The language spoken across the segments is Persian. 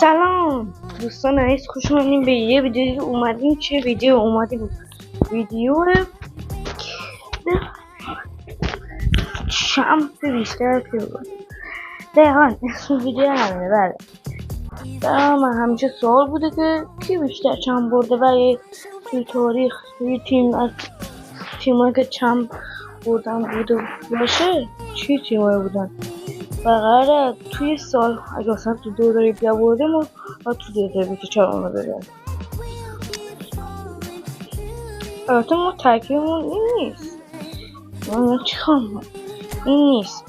سلام دوستان عزیز، خوش اومدین به یه ویدیو. اومدیم چه ویدیو اومدیم؟ ویدیو چمپ بیشتر که بود. دقیقا اسم ویدیو همینه. بله من همیشه سوال بوده که کی بیشتر چمپ برده و توی تاریخ توی تیم از تیمایی که چمپ بردن بوده باشه چی تیمایی بودن و قراره توی سال اگه اصلا تو 2017 بردیم و تو 2024 بردیم. البته ما ترکیبمون این نیست، من چیکار این نیست،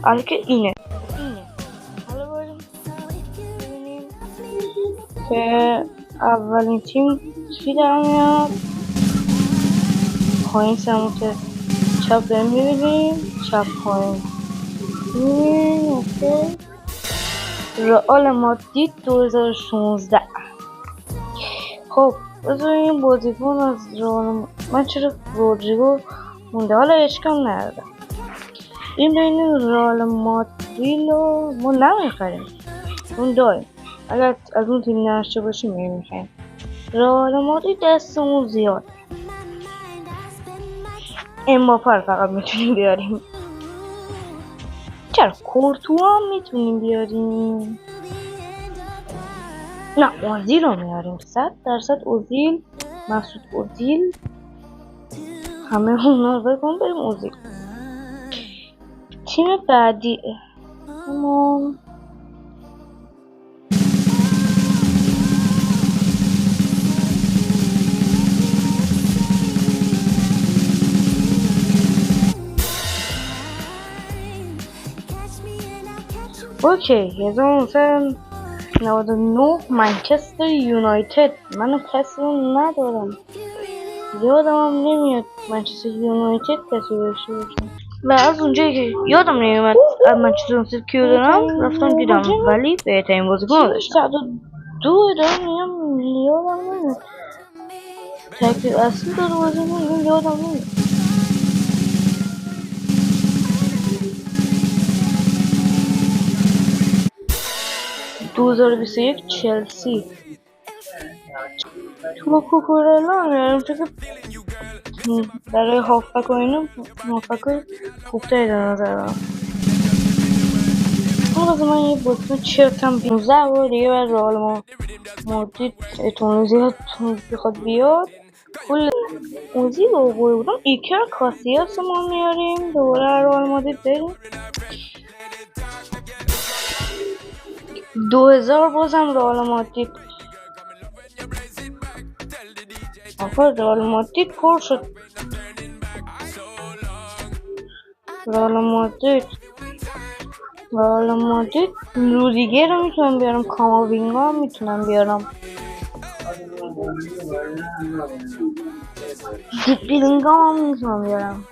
بلکه اینه. حالا باید ببینیم که اولین تیم کی در میاد. پایین سمت چپ میبینیم، چپ پایین رئال مادرید 2016. خب بذاریم بازیکن از رئال، من چرا رودریگو مونده، حالا اشکال نداره. این بین رئال مادرید رو ما نمیخریم، اون داریم. اگر از اون تیم نشته باشیم میخریم. رئال مادرید دستمون زیاد، امباپه رو فقط میتونیم بیاریم. چرا کورتوا هم میتونیم بیاریم؟ نه اوزیل رو میاریم، 100% اوزیل، مسعود اوزیل، همه اونا رو بکن بریم اوزیل. تیم بعدی همون اوکی 1999 منچستر یونایتد. من کسی رو ندارم، یادم هم نمیاد منچستر یونایتد کسی داشته باشم و از اونجایی که یادم نمیاد منچستر یونایتد کیو دارم رفتم دیدم، ولی بهترین بازیکن داشتم. 102 دارم میگم، یادم نمیاد ترکیب اصلی داره بازیکن، یادم نمیاد. (2021) چلسی تو کوکورلا میارم چون که برای هافبک و اینا هافبک خوبتری در نظر دارم. حالا من یه بازیکن چرتم 15 و دیگه بر رئال مادرید احتمال زیاد بخواد بیاد. کل اوزیل رو بودم ایکر کاسیاس ما میاریم دوباره رئال مادرید بریم. 2000 بازم رئال مادرید. آقا رئال مادرید پر شد. رئال مادرید رودیگر رو میتونم بیارم، کاماوینگا هم میتونم بیارم، بیلینگام هم میتونم بیارم.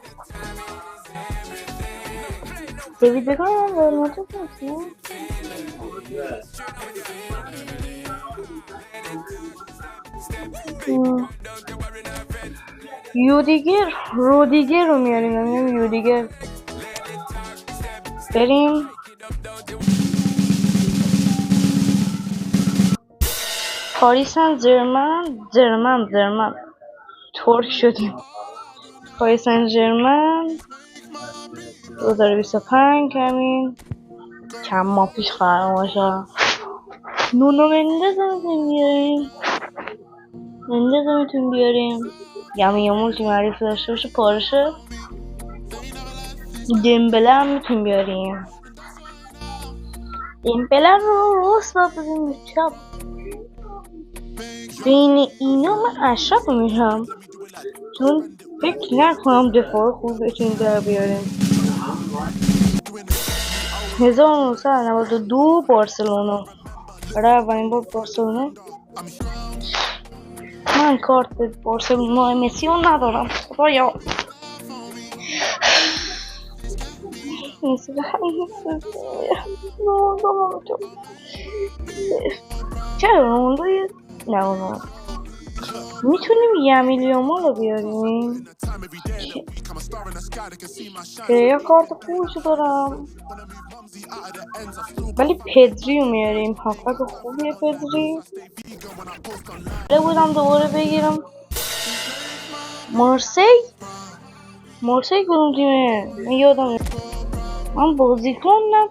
دیوید بکام هم رئال مادرید میتونم. رودیگر رو میاریم، یودیگر بریم. پاریس سن ژرمن ترک شدیم. پاریس سن ژرمن 2025 همین چند ماه پیش قرار باشه. نونو مندز رو میتونیم بیاریم. یه مولتی معرفی داشته باشه پارشه. دمبله هم میتونیم بیاریم. دمبله رو راست بزنیم چپ. بین اینا من اشرف رو میرم چون فکر نکنم دفاع خوب بتونیم در بیاریم. 1992 بارسلونا، برای اولین بار بارسلونا. من کارت بارسلونا مسی رو ندارم خدایا. چرا رونالدو نه میتونیم یه میلیون رو بیاریم که یا کارت خوبشو دارم. ولی پدری رو میاریم، هافبک خوبیه پدری. بودم دوباره بگیرم مارسی. مارسی کدوم تیمه؟ من یادم من بازیکن نه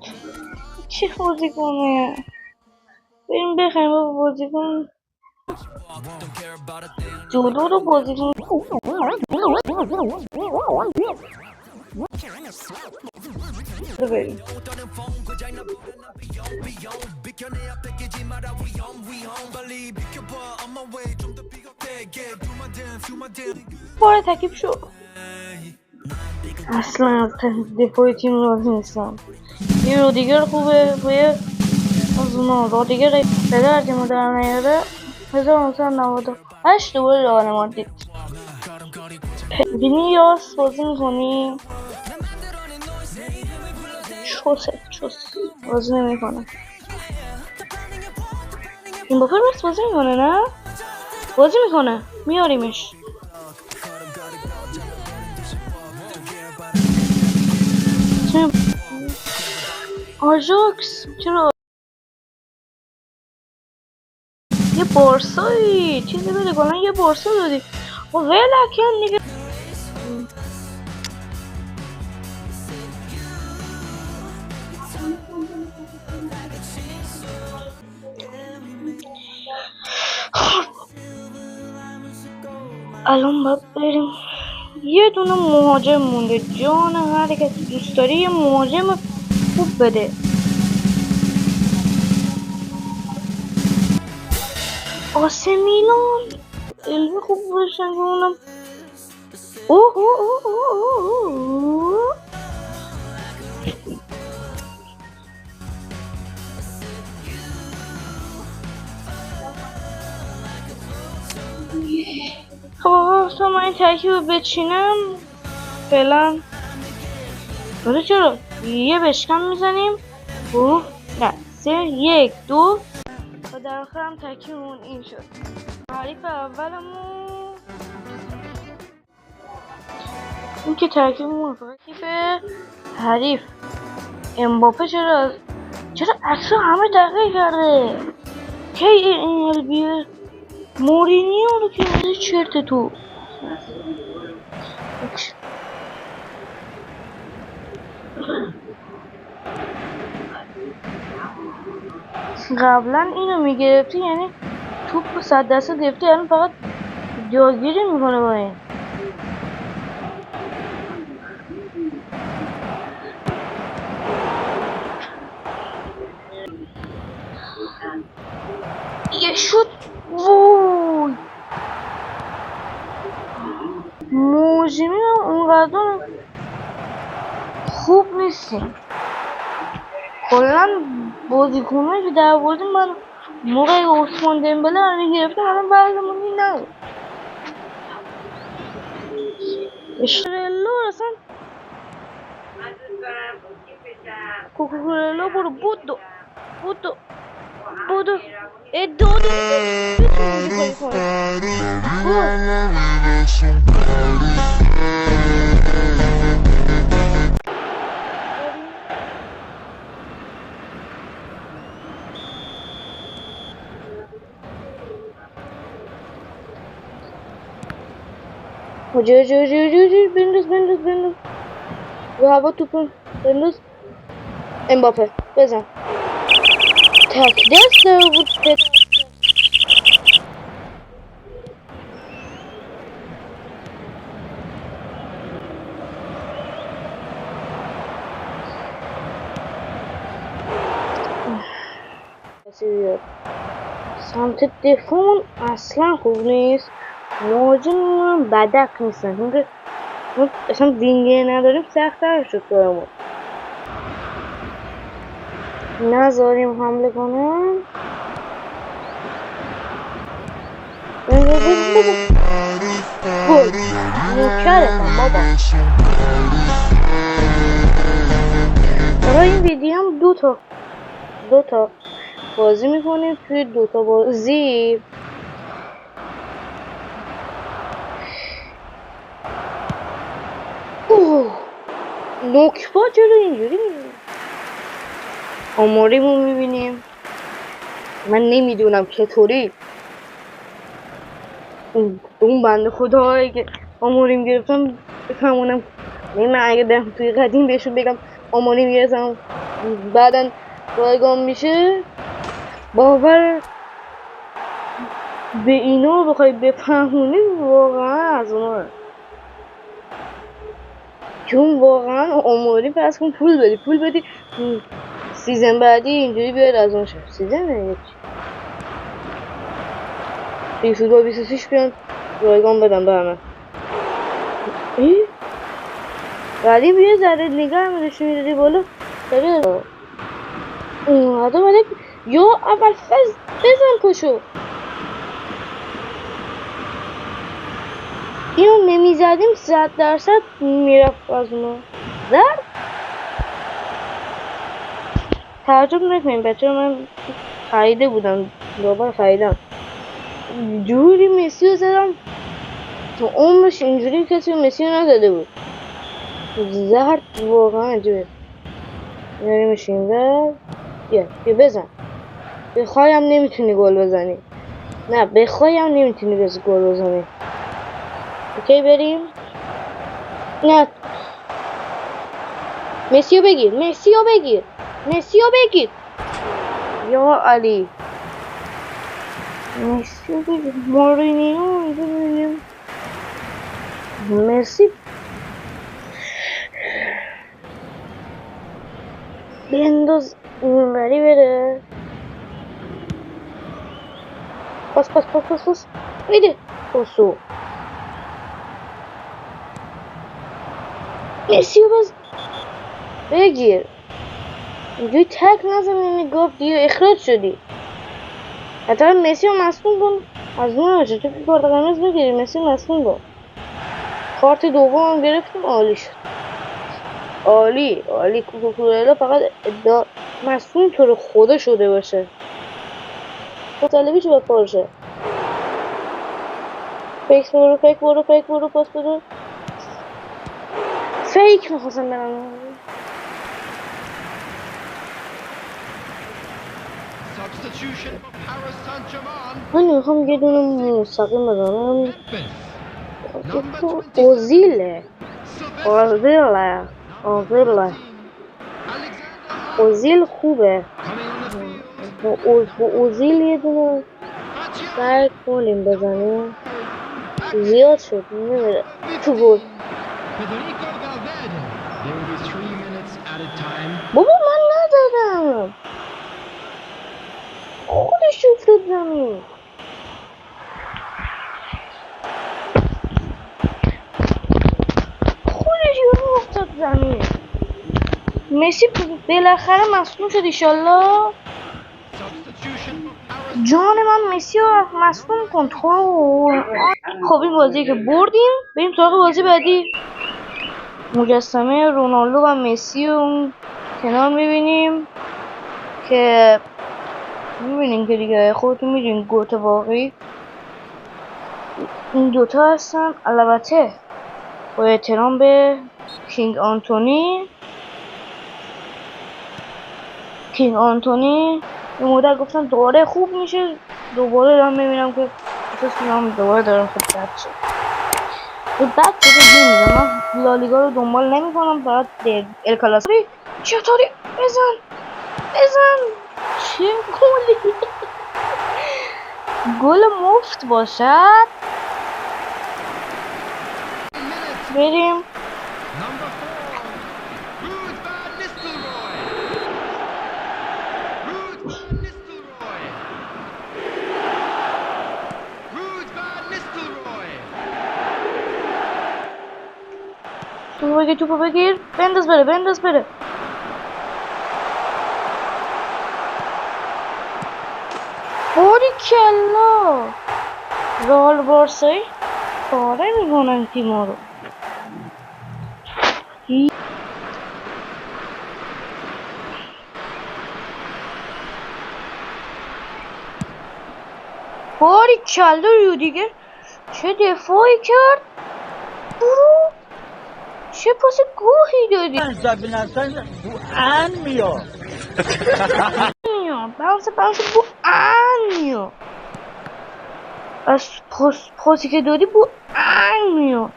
چی بازیکنه. بریم بخریم بابا بازیکن جلو رو بازیکن. بریم باره تکیب شو. اصلا از دفاع تیم راضی نیستم. یه رودیگر خوبه و یه از اونا رودیگر پدر تیمو در نیاره. 1998 دوباره رئال مادرید. وینیاس بازی میکنی؟ چوس بازی نمیکنه. این بافر بس بازی میکنه نه؟ بازی میکنه میاریمش. آژاکس چرا؟ یه بارسایی چیزی بده گلن یه بارسا دادی و ولکن دیگه. الان باید بریم یه دونه مهاجم مونده. جان هر کسی دوست داری یه مهاجم خوب بده. آسه میلان علمی خوب باشن که اونم خب تا من این ترکیب رو بچینم فعلا. بله چرا؟ یه بشکم میزنیم نه 3 1 2 و در آخرم ترکیبمون این شد. حریف اولمون این که ترکیبمون حریف امباپه. چرا اصلا همه دقیقه کرده کی این البیه مورینیو رو که میده چرت تو. قبلا اینو میگرفتی یعنی توپ 100 درصد گرفتی، الان فقط جاگیری میکنه با این. یه شد وای موجیمی هم اونقدر خوب نیستیم. کلن بازیکنایی که در بردیم من موقع عثمان دمبله رو میگرفتم الان بعضمون این نبود. اشترلو اصلا کوکوکورلو برو بودو ادادو بنداز رو هوا توپو بنداز. امباپه بزن تک دست بود. سمت دفاعمون اصلا خوب نیست. مهاجممون بدک نیستن چون که اصلا وینگر نداریم. سخت‌تر شد کارمون. نذاریم حمله کنم. گل نوکرتم بابا. برای این ویدیو هم دو تا بازی میکنیم. توی 2 تا بازی نوکبا چرا اینجوری میگه؟ آماریمون میبینیم. من نمیدونم چطوری اون بنده خدایی که آماریم گرفتم بفهمونم. من اگه توی قدیم بهشون بگم آماریم گرفتم بعدن رایگان میشه، باور به اینا بخوای بفهمونی واقعا از اونها، چون واقعا آماری پس کن پول بدی سیزن بعدی اینجوری بیاید از اون شد سیزن فیفا 26 بیان رایگان بدم به همه. ولی یه ذره نگاه میداشتی میدادی بالا داره اومده یا اول فز بزن پاشو اینو نمیزدیم 100% میرفت از اونو زد. تعجب نکنیم بچه من خریده بودم دوباره خریدم جوری مسی رو زدم تو عمرش اینجوری کسی مسی رو نزده بود. زهر واقعا عجبه. نریمش این زد بیا بزن. بخوایم نمیتونی گل بزنی. نه بخوایم نمیتونی گل بزنی. اوکی بریم. نه مسی رو بگیر یا علی مسی رو بگیر. مورینیو ببینیم مسی بنداز اونوری بره. پاس بده پاسو مسی رو بگیر. اینجوری تک نزن نگاه دیگه اخراج شدی. حتی مسی رو مصدوم کن از اون نشه تو کارت قرمز بگیری. مسی مصدوم کن. کارت دوم هم گرفتیم عالی شد. عالی کوکوکورلا فقط مصدوم تو رو خدا شده باشه طالبیش باید پارشه. فیک برو پاس برو فیک میخواستم برم. من میخوام یه دونه مستقیم بزنم. اوزیله اوزیل خوبه. با اوزیل یه دونه سعی کنیم بزنیم. زیاد شد نمیره تو گل. بابا من ندادم خودش افتاد زمین. مسی بالاخره مصدوم شد ایشالله. جان من مسی رو مصدوم کن تو. خب این بازی که بردیم بریم سراغ بازی بعدی. مجسمه رونالدو و مسی رو کنار میبینیم که که دیگه خودتون میدونین گوت واقعی این دوتا هستن. البته با احترام به کینگ آنتونی یه مدت گفتم دوباره خوب میشه دوباره دارم میبینم که دوباره دارم خوب بد شد. بد شده من لالیگا رو دنبال نمی کنم فقط الکلاسیکو. چطوری بزن چه گلی گل مفت باشد. بریم توپو بگیر بنداز بره باریکلا. رئال بارسایی پاره میکنن تیما رو. باریکلا رودیگر چه دفاعی کرد. برو چه پاس گوهی دادی. bounce bu anio. از پاسی که دادی bu anio.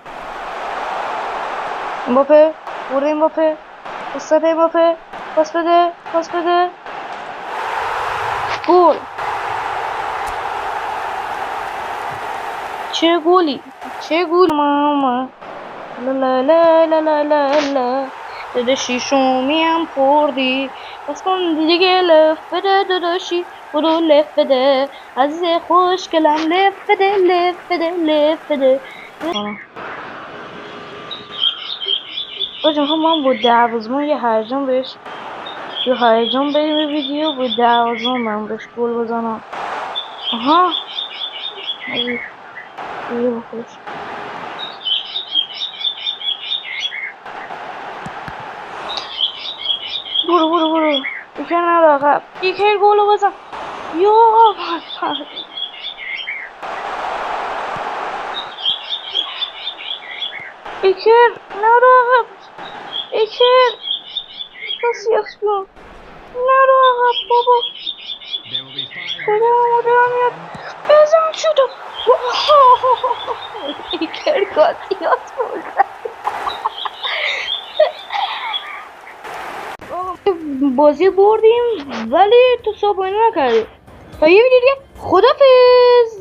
امباپه برو امباپه استاپ امباپه پاس بده گل. چه گولی ماما لا لا لا لا لا لا لا داداشی شومی هم خوردی بس کن دیگه لف بده داداشی برو لف بده عزیز خوشگلم لف بده باشه میخوام من با دروازه‌بان یه هیجان بریم ویدیو با دروازه‌بان من بهش گل بزنم. آها یه بخوش برو یکر نرو عقب یکر گلو بزن یا یکر نرو عقب یکر کسی اصلا نرو عقب بابا مادرم میاد بزن شدو یکر کاسیاس بزن بازی بردیم ولی تو صابونه نکردی تا یه ویدیو دیگه خدافظ.